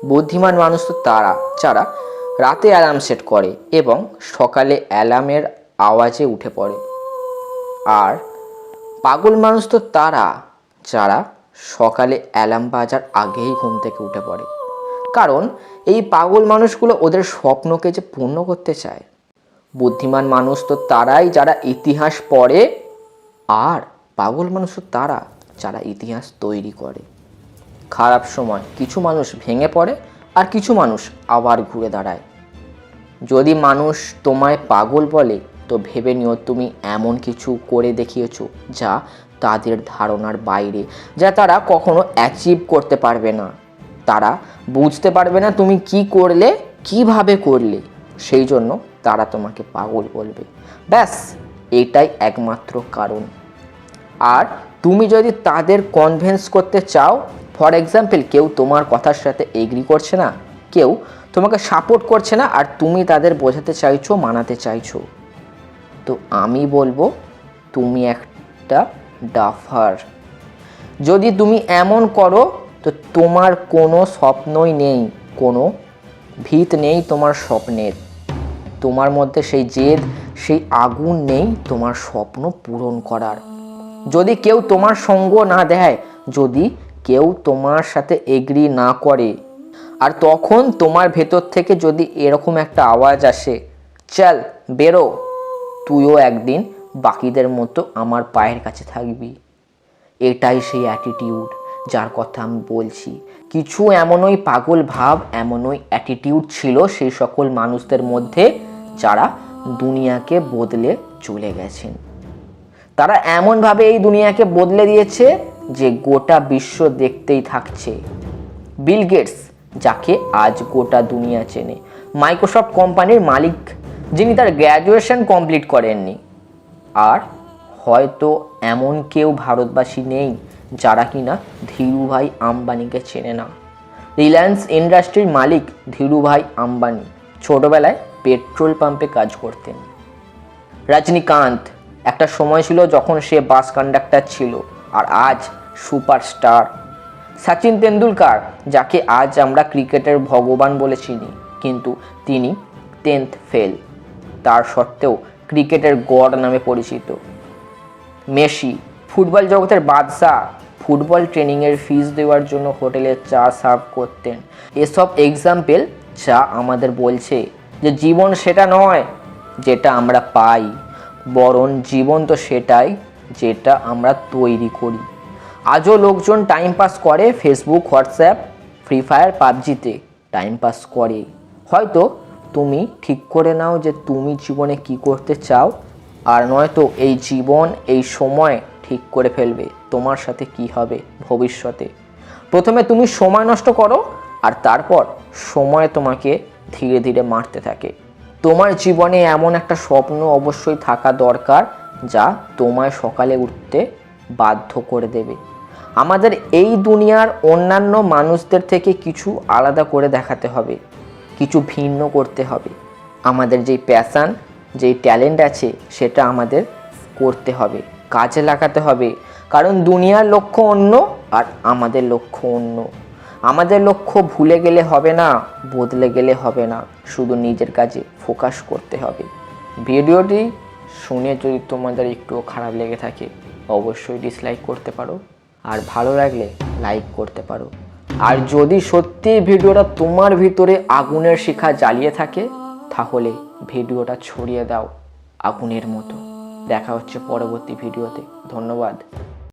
বুদ্ধিমান মানুষ তো তারা যারা রাতে অ্যালার্ম সেট করে এবং সকালে অ্যালার্মের আওয়াজে উঠে পড়ে। আর পাগল মানুষ তো তারা যারা সকালে অ্যালার্ম বাজার আগেই ঘুম থেকে উঠে পড়ে, কারণ এই পাগল মানুষগুলো ওদের স্বপ্নকে যে পূর্ণ করতে চায়। বুদ্ধিমান মানুষ তো তারাই যারা ইতিহাস পড়ে, আর পাগল মানুষ তো তারা যারা ইতিহাস তৈরি করে। খারাপ সময় কিছু মানুষ ভেঙে পড়ে আর কিছু মানুষ আবার ঘুরে দাঁড়ায়। যদি মানুষ তোমায় পাগল বলে তো ভেবে নিও তুমি এমন কিছু করে দেখিয়েছো যা তাদের ধারণার বাইরে, যা তারা কখনো অ্যাচিভ করতে পারবে না। তারা বুঝতে পারবে না তুমি কি করলে, কিভাবে করলে, সেই জন্য তারা তোমাকে পাগল বলবে। ব্যাস, এটাই একমাত্র কারণ। আর তুমি যদি তাদের কনভিন্স করতে চাও, ফর এক্সাম্পল কেউ তোমার কথার সাথে এগ্রি করছে না, কেউ তোমাকে সাপোর্ট করছে না, আর তুমি তাদের বোঝাতে চাইছো, মানাতে চাইছো, তো আমি বলবো তুমি একটা ডাফার। যদি তুমি এমন করো তো তোমার কোনো স্বপ্নই নেই, কোনো ভিত নেই তোমার স্বপ্নের। তোমার মধ্যে সেই জেদ, সেই আগুন নেই তোমার স্বপ্ন পূরণ করার। যদি কেউ তোমার সঙ্গ না দেয়, যদি কেউ তোমার সাথে এগ্রি না করে, আর তখন তোমার ভেতর থেকে যদি এরকম একটা আওয়াজ আসে, চল বেরো, তুইও একদিন বাকিদের মতো আমার পায়ের কাছে থাকবি। এটাই সেই অ্যাটিটিউড যার কথা আমি বলছি। কিছু এমনই পাগল ভাব, এমনই অ্যাটিটিউড ছিল সেই সকল মানুষদের মধ্যে যারা দুনিয়াকে বদলে চলে গেছেন। তারা এমনভাবে এই দুনিয়াকে বদলে দিয়েছে যে গোটা বিশ্ব দেখতেই থাকছে। বিল গেটস, যাকে আজ গোটা দুনিয়া চেনে, মাইক্রোসফট কোম্পানির মালিক, যিনি তার গ্র্যাজুয়েশন কমপ্লিট করেননি। আর হয়তো এমন কেউ ভারতবাসী নেই যারা কিনা ধীরুভাই আম্বানিকে চেনে না। রিলায়েন্স ইন্ডাস্ট্রির মালিক ধীরুভাই আম্বানি ছোটবেলায় পেট্রোল পাম্পে কাজ করতেন। রজনীকান্ত, একটা সময় ছিল যখন সে বাস কন্ডাক্টর ছিল, আর আজ সুপারস্টার। সচিন তেন্ডুলকার, যাকে আজ আমরা ক্রিকেটের ভগবান বলে চিনি, কিন্তু তিনি 10th ফেল, তার সত্ত্বেও ক্রিকেটের গড নামে পরিচিত। মেসি, ফুটবল জগতের বাদশাহ, ফুটবল ট্রেনিংয়ের ফিস দেওয়ার জন্য হোটেলে চা সার্ভ করতেন। এসব এক্সাম্পল যা আমাদের বলছে যে জীবন সেটা নয় যেটা আমরা পাই, বরং জীবন তো সেটাই যেটা আমরা তৈরি করি। আজও লোকজন টাইম পাস করে ফেসবুক, হোয়াটসঅ্যাপ, ফ্রি ফায়ার, পাবজিতে টাইম পাস করে। হয়তো তুমি ঠিক করে নাও যে তুমি জীবনে কি করতে চাও, আর নয়তো এই জীবন, এই সময় ঠিক করে ফেলবে তোমার সাথে কি হবে ভবিষ্যতে। প্রথমে তুমি সময় নষ্ট করো, আর তারপর সময় তোমাকে ধীরে ধীরে মারতে থাকে। তোমার জীবনে এমন একটা স্বপ্ন অবশ্যই থাকা দরকার যা তোমায় সকালে উঠতে বাধ্য করে দেবে। আমাদের এই দুনিয়ার অন্যান্য মানুষদের থেকে কিছু আলাদা করে দেখাতে হবে, কিছু ভিন্ন করতে হবে। আমাদের যেই প্যাশান, যেই ট্যালেন্ট আছে সেটা আমাদের করতে হবে, কাজে লাগাতে হবে। কারণ দুনিয়ার লক্ষ্য অন্য আর আমাদের লক্ষ্য অন্য। আমাদের লক্ষ্য ভুলে গেলে হবে না, বদলে গেলে হবে না, শুধু নিজের কাজে ফোকাস করতে হবে। ভিডিওটি শুনে যদি তোমাদের একটুও খারাপ লেগে থাকে অবশ্যই ডিসলাইক করতে পারো, আর ভালো লাগলে লাইক করতে পারো। আর যদি সত্যি ভিডিওটা তোমার ভিতরে আগুনের শিখা জ্বালিয়ে থাকে তাহলে ভিডিওটা ছড়িয়ে দাও আগুনের মতো। দেখা হচ্ছে পরবর্তী ভিডিওতে। ধন্যবাদ।